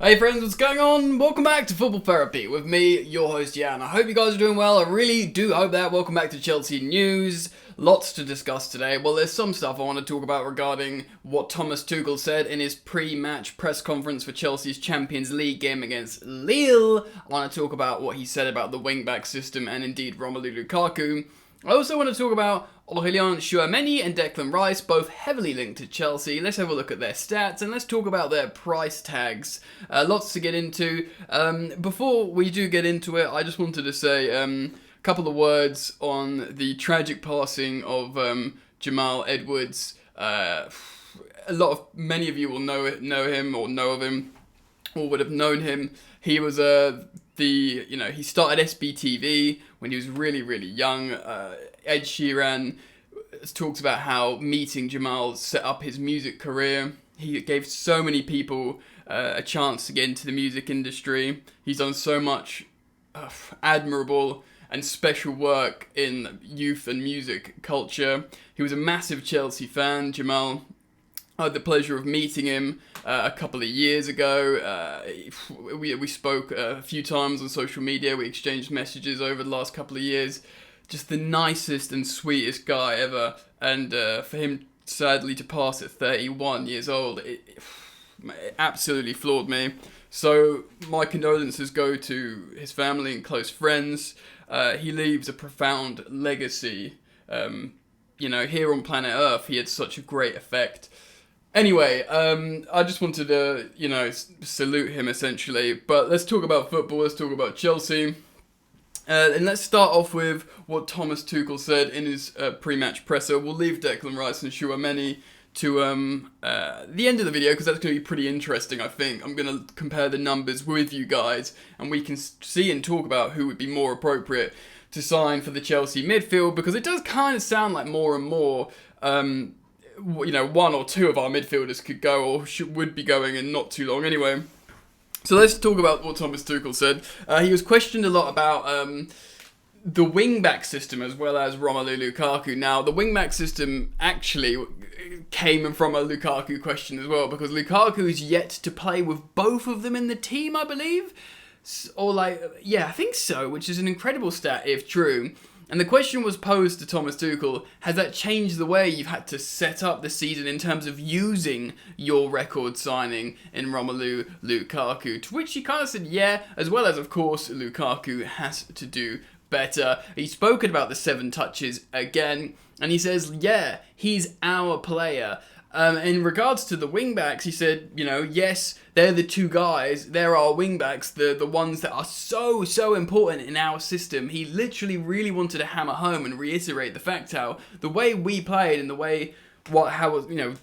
Hey friends, what's going on? Welcome back to Football Therapy with me, your host Jan. I hope you guys are doing well. I really do hope that. Welcome back to Chelsea News. Lots to discuss today. Well, there's some stuff I want to talk about regarding what Thomas Tuchel said in his pre-match press conference for Chelsea's Champions League game against Lille. I want to talk about what he said about the wing-back system and indeed Romelu Lukaku. I also want to talk about Aurélien Tchouaméni and Declan Rice, both heavily linked to Chelsea. Let's have a look at their stats and let's talk about their price tags. Lots to get into. Before we do get into it, I just wanted to say a couple of words on the tragic passing of Jamal Edwards. Many of you will know him or know of him or would have known him. He was he started SBTV when he was really, really young. Ed Sheeran talks about how meeting Jamal set up his music career. He gave so many people a chance to get into the music industry. He's done so much admirable and special work in youth and music culture. He was a massive Chelsea fan, Jamal. I had the pleasure of meeting him a couple of years ago. We spoke a few times on social media. We exchanged messages over the last couple of years. Just the nicest and sweetest guy ever. And for him, sadly, to pass at 31 years old, it absolutely floored me. So my condolences go to his family and close friends. He leaves a profound legacy. Here on planet Earth, he had such a great effect. Anyway, I just wanted to, salute him essentially. But let's talk about football. Let's talk about Chelsea. And let's start off with what Thomas Tuchel said in his pre-match presser. We'll leave Declan Rice and Tchouaméni to the end of the video because that's going to be pretty interesting, I think. I'm going to compare the numbers with you guys and we can see and talk about who would be more appropriate to sign for the Chelsea midfield because it does kind of sound like more and more one or two of our midfielders could go or would be going in not too long anyway. So let's talk about what Thomas Tuchel said. He was questioned a lot about the wing-back system as well as Romelu Lukaku. Now, the wing-back system actually came from a Lukaku question as well because Lukaku is yet to play with both of them in the team, I believe. I think so, which is an incredible stat if true. And the question was posed to Thomas Tuchel, has that changed the way you've had to set up the season in terms of using your record signing in Romelu Lukaku? To which he kind of said yeah, as well as, of course, Lukaku has to do better. He's spoken about the 7 touches again, and he says, yeah, he's our player. In regards to the wingbacks, he said, yes, they're the two guys, they're our wingbacks, the ones that are so important in our system. He literally really wanted to hammer home and reiterate the fact how the way we played and the way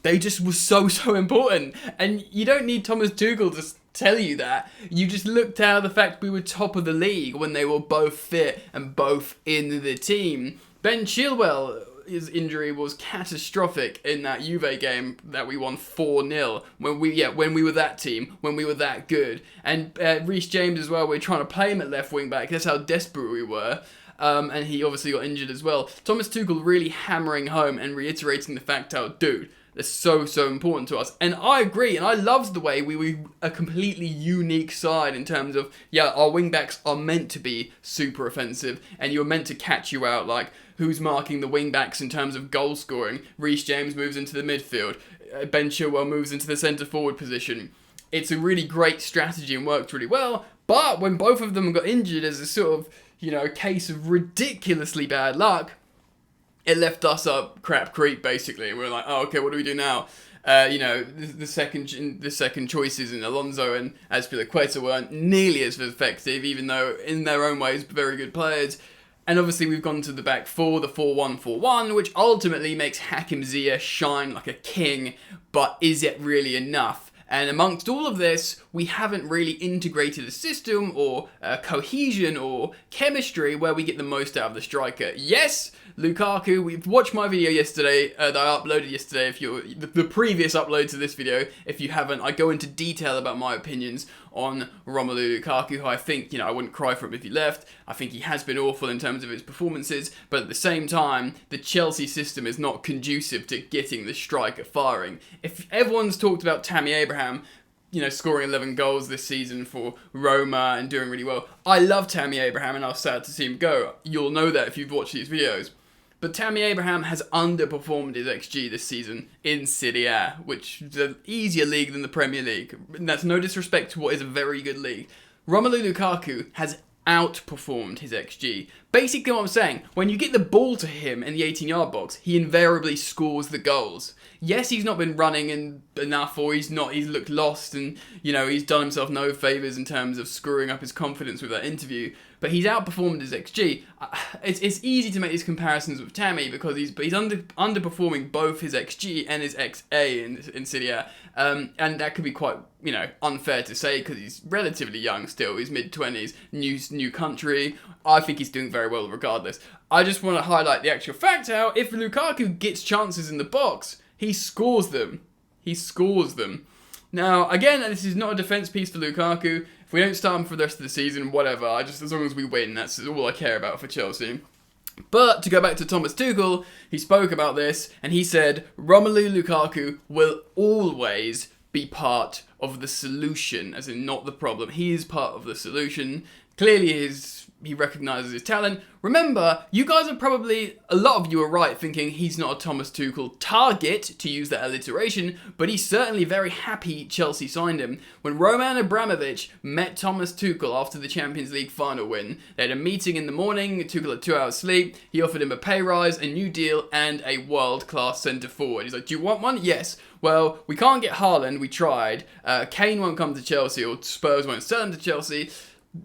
they just were so important. And you don't need Thomas Tuchel to tell you that. You just looked at the fact we were top of the league when they were both fit and both in the team. Ben Chilwell, his injury was catastrophic in that Juve game that we won 4-0 when we were that team, when we were that good. And Reece James as well, we were trying to play him at left wing back. That's how desperate we were. And he obviously got injured as well. Thomas Tuchel really hammering home and reiterating the fact how, dude, they're so important to us. And I agree, and I loved the way we were a completely unique side in terms of, our wing-backs are meant to be super offensive, and you're meant to catch you out, like, who's marking the wing-backs in terms of goal scoring. Reece James moves into the midfield. Ben Chilwell moves into the centre-forward position. It's a really great strategy and worked really well, but when both of them got injured as a sort of, case of ridiculously bad luck, it left us up crap creek, basically. We were like, oh, okay, what do we do now? The second choices in Alonso and Azpilicueta weren't nearly as effective, even though in their own ways, very good players. And obviously we've gone to the back four, the 4-1-4-1, which ultimately makes Hakim Ziyech shine like a king, but is it really enough? And amongst all of this, we haven't really integrated a system or cohesion or chemistry where we get the most out of the striker. Yes, Lukaku, we've watched my video yesterday that I uploaded yesterday. If you're the previous upload to this video, if you haven't, I go into detail about my opinions on Romelu Lukaku, who I think, I wouldn't cry for him if he left. I think he has been awful in terms of his performances, but at the same time, the Chelsea system is not conducive to getting the striker firing. If everyone's talked about Tammy Abraham, scoring 11 goals this season for Roma and doing really well. I love Tammy Abraham, and I was sad to see him go. You'll know that if you've watched these videos. But Tammy Abraham has underperformed his XG this season in Serie A, which is an easier league than the Premier League. And that's no disrespect to what is a very good league. Romelu Lukaku has outperformed his XG. Basically what I'm saying, when you get the ball to him in the 18-yard box, he invariably scores the goals. Yes, he's not been running enough, or he's looked lost, and he's done himself no favours in terms of screwing up his confidence with that interview, but he's outperformed his XG. It's easy to make these comparisons with Tammy because he's underperforming both his XG and his XA in Serie A, and that could be quite unfair to say because he's relatively young still. He's mid-20s, new country. I think he's doing very well regardless. I just want to highlight the actual fact how if Lukaku gets chances in the box, he scores them. Now, again, this is not a defence piece for Lukaku. If we don't start him for the rest of the season, whatever. As long as we win, that's all I care about for Chelsea. But to go back to Thomas Tuchel, he spoke about this, and he said, Romelu Lukaku will always be part of the solution, as in not the problem. He is part of the solution. Clearly, he recognises his talent. Remember, you guys are probably, a lot of you are right, thinking he's not a Thomas Tuchel target, to use that alliteration, but he's certainly very happy Chelsea signed him. When Roman Abramovich met Thomas Tuchel after the Champions League final win, they had a meeting in the morning, Tuchel had 2 hours sleep, he offered him a pay rise, a new deal, and a world-class centre-forward. He's like, do you want one? Yes. Well, we can't get Haaland, we tried. Kane won't come to Chelsea, or Spurs won't sell him to Chelsea.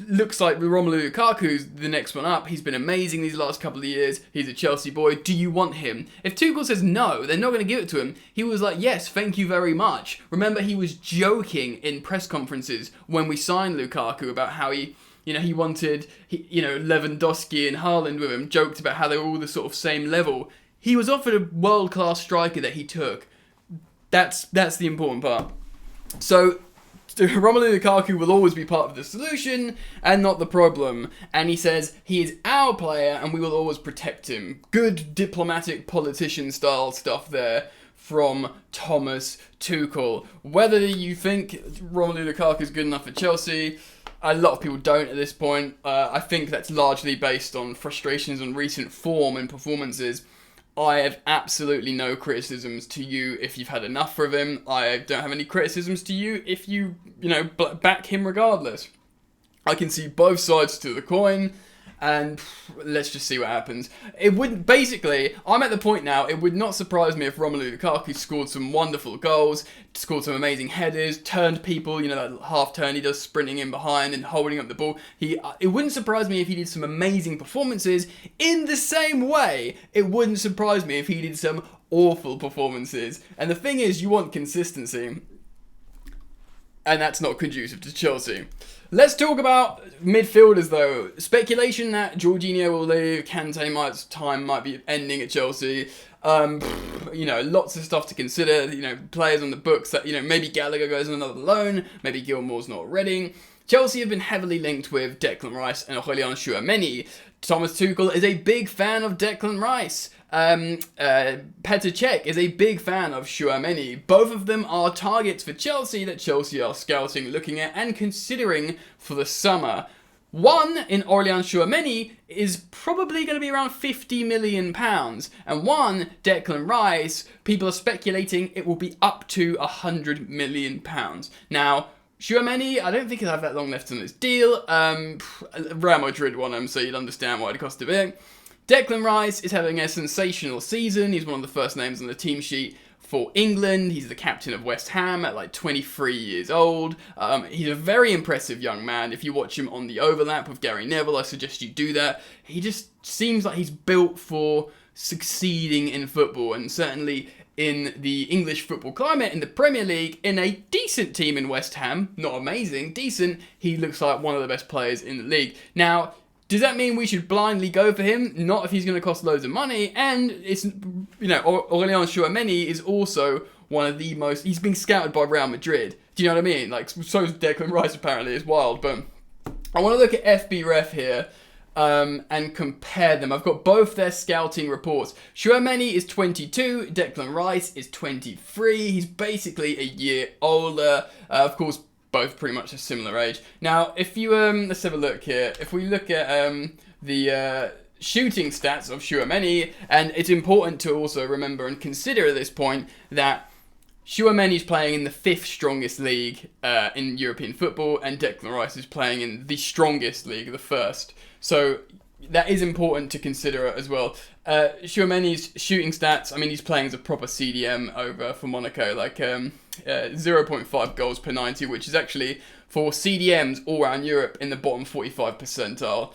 Looks like Romelu Lukaku's the next one up. He's been amazing these last couple of years. He's a Chelsea boy. Do you want him? If Tuchel says no, they're not going to give it to him. He was like, yes, thank you very much. Remember, he was joking in press conferences when we signed Lukaku about how he wanted, Lewandowski and Haaland with him, joked about how they were all the sort of same level. He was offered a world-class striker that he took. That's the important part. So, Romelu Lukaku will always be part of the solution and not the problem. And he says he is our player and we will always protect him. Good diplomatic politician style stuff there from Thomas Tuchel. Whether you think Romelu Lukaku is good enough for Chelsea, a lot of people don't at this point. I think that's largely based on frustrations on recent form and performances. I have absolutely no criticisms to you if you've had enough from him. I don't have any criticisms to you if you back him regardless. I can see both sides to the coin, and let's just see what happens. I'm at the point now, it would not surprise me if Romelu Lukaku scored some wonderful goals, scored some amazing headers, turned people, that half turn he does sprinting in behind and holding up the ball. It wouldn't surprise me if he did some amazing performances. In the same way, it wouldn't surprise me if he did some awful performances. And the thing is, you want consistency, and that's not conducive to Chelsea. Let's talk about midfielders though. Speculation that Jorginho will leave, Kante time might be ending at Chelsea. Lots of stuff to consider. Players on the books that, maybe Gallagher goes on another loan, maybe Gilmore's not ready. Chelsea have been heavily linked with Declan Rice and Aurélien Tchouaméni. Thomas Tuchel is a big fan of Declan Rice. Petr Cech is a big fan of Tchouaméni. Both of them are targets for Chelsea that Chelsea are scouting, looking at and considering for the summer. One in Aurélien Tchouaméni is probably going to be around £50 million. And one, Declan Rice, people are speculating it will be up to £100 million. Now, Tchouaméni, I don't think he'll have that long left on his deal. Real Madrid won him, so you'd understand why it cost a bit. Declan Rice is having a sensational season. He's one of the first names on the team sheet for England. He's the captain of West Ham at 23 years old. He's a very impressive young man. If you watch him on the overlap with Gary Neville, I suggest you do that. He just seems like he's built for succeeding in football, and certainly in the English football climate, in the Premier League, in a decent team in West Ham, not amazing, decent, he looks like one of the best players in the league. Now, does that mean we should blindly go for him? Not if he's going to cost loads of money. And it's, Aurélien Tchouaméni is also one of the most, he's being scouted by Real Madrid. Do you know what I mean? So is Declan Rice apparently, is wild. But I want to look at FB Ref here. and compare them. I've got both their scouting reports. Tchouaméni is 22, Declan Rice is 23. He's basically a year older. Of course, both pretty much a similar age. Now, if you let's have a look here. If we look at the shooting stats of Tchouaméni, and it's important to also remember and consider at this point that Tchouaméni is playing in the 5th strongest league in European football, and Declan Rice is playing in the strongest league, the 1st. So that is important to consider as well. Tchouaméni's shooting stats, I mean, he's playing as a proper CDM over for Monaco, like 0.5 goals per 90, which is actually for CDMs all around Europe in the bottom 45 percentile.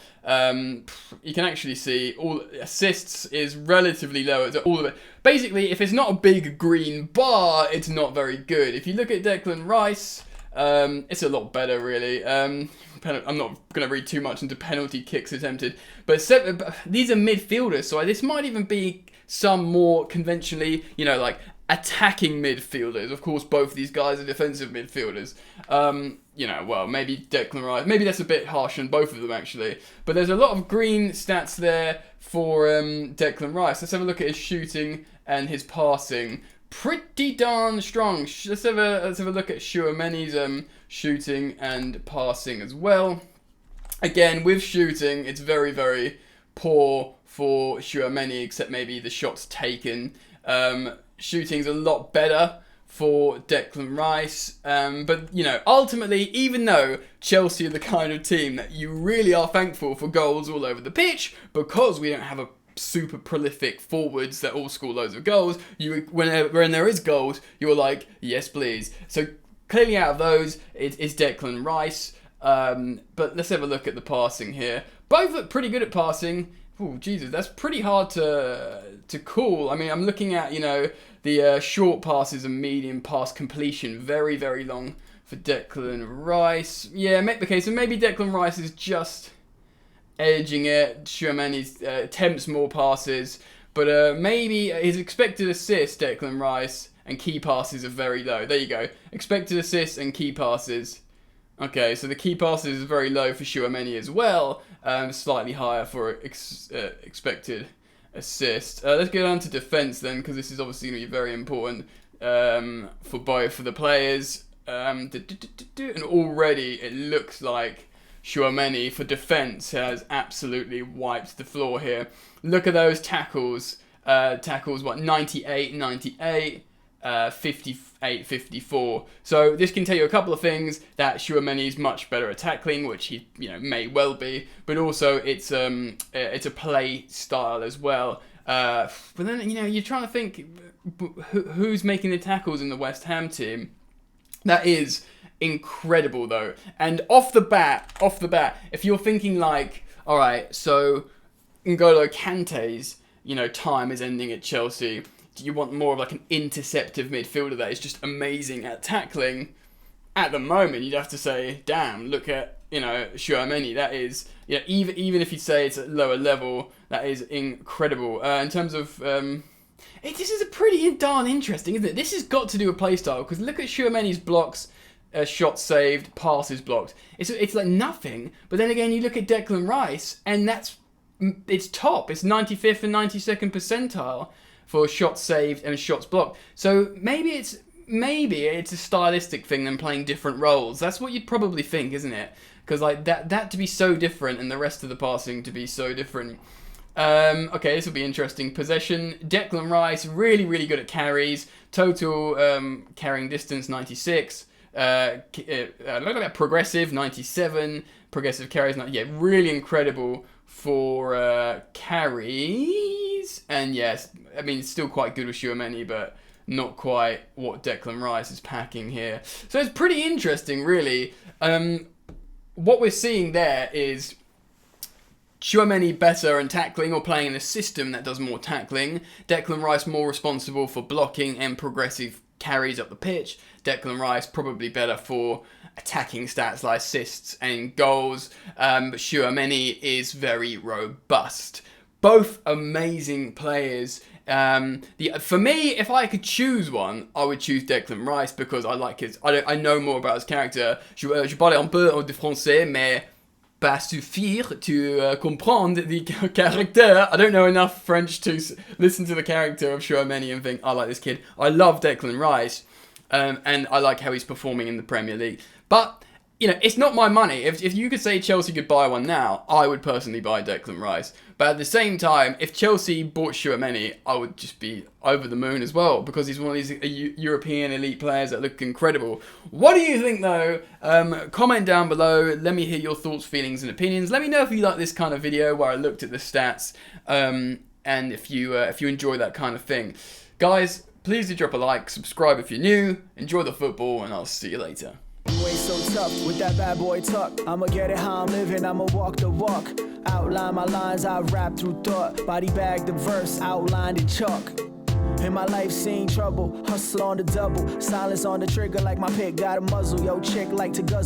You can actually see all assists is relatively low. All of it. Basically, if it's not a big green bar, it's not very good. If you look at Declan Rice, it's a lot better, really. I'm not going to read too much into penalty kicks attempted, but these are midfielders, so this might even be some more conventionally, like attacking midfielders. Of course, both these guys are defensive midfielders. Well, maybe Declan Rice. Maybe that's a bit harsh on both of them, actually. But there's a lot of green stats there for Declan Rice. Let's have a look at his shooting and his passing. Pretty darn strong. Let's have a look at Tchouaméni's shooting and passing as well. Again, with shooting, it's very, very poor for Tchouaméni, except maybe the shots taken. Shooting's a lot better for Declan Rice. But, ultimately, even though Chelsea are the kind of team that you really are thankful for goals all over the pitch, because we don't have a super prolific forwards that all score loads of goals, when there is goals, you're like, yes, please. So, clearly out of those, it's Declan Rice. But let's have a look at the passing here. Both look pretty good at passing. Oh, Jesus, that's pretty hard to call. I mean, I'm looking at, the short passes and medium pass completion. Very, very long for Declan Rice. Yeah, okay, so maybe Declan Rice is just edging it. Tchouaméni attempts more passes. But maybe his expected assists, Declan Rice, and key passes are very low. There you go. Expected assists and key passes. Okay, so the key passes is very low for Tchouaméni as well. Slightly higher for expected assist. Let's go down to defence then, because this is obviously going to be very important for both of the players. And already it looks like Tchouaméni for defence has absolutely wiped the floor here. Look at those tackles. 98, 98. 58, 54. So this can tell you a couple of things: that Tchouaméni is much better at tackling, which he may well be, but also it's a play style as well. But then you're trying to think who's making the tackles in the West Ham team. That is incredible though. And off the bat, if you're thinking like, all right, so N'Golo Kante's time is ending at Chelsea. You want more of like an interceptive midfielder that is just amazing at tackling. At the moment, you'd have to say, damn, look at, Tchouaméni. That is, even if you say it's at lower level, that is incredible. In terms of, this is a pretty darn interesting, isn't it? This has got to do with playstyle, because look at Tchouaméni's blocks, shots saved, passes blocked. It's like nothing, but then again, you look at Declan Rice, and it's top. It's 95th and 92nd percentile for shots saved and shots blocked. So maybe it's a stylistic thing than playing different roles. That's what you'd probably think, isn't it? Because like that to be so different and the rest of the passing to be so different. Okay, this will be interesting. Possession. Declan Rice, really, really good at carries. Total carrying distance, 96. Progressive, 97. Progressive carries, really incredible for carries. And yes, I mean, it's still quite good with Tchouaméni, but not quite what Declan Rice is packing here. So it's pretty interesting, really. What we're seeing there is Tchouaméni better in tackling or playing in a system that does more tackling. Declan Rice more responsible for blocking and progressive carries up the pitch. Declan Rice probably better for attacking stats like assists and goals. But Tchouaméni is very robust. Both amazing players. For me, if I could choose one, I would choose Declan Rice because I like I know more about his character. Je parle un peu de français, mais pas suffire to comprendre the character. I don't know enough French to listen to the character of Tchouaméni and think, I like this kid. I love Declan Rice, and I like how he's performing in the Premier League. But, you know, it's not my money. If you could say Chelsea could buy one now, I would personally buy Declan Rice. But at the same time, if Chelsea bought Tchouaméni, I would just be over the moon as well, because he's one of these European elite players that look incredible. What do you think, though? Comment down below. Let me hear your thoughts, feelings, and opinions. Let me know if you like this kind of video where I looked at the stats, and if you enjoy that kind of thing. Guys, please do drop a like, subscribe if you're new, enjoy the football, and I'll see you later. You ain't so tough with that bad boy talk. I'ma get it how I'm living, I'ma walk the walk. Outline my lines, I rap through thought. Body bag the verse, outlined in chalk. In my life seen trouble, hustle on the double. Silence on the trigger like my pick got a muzzle. Yo chick like to guzzle.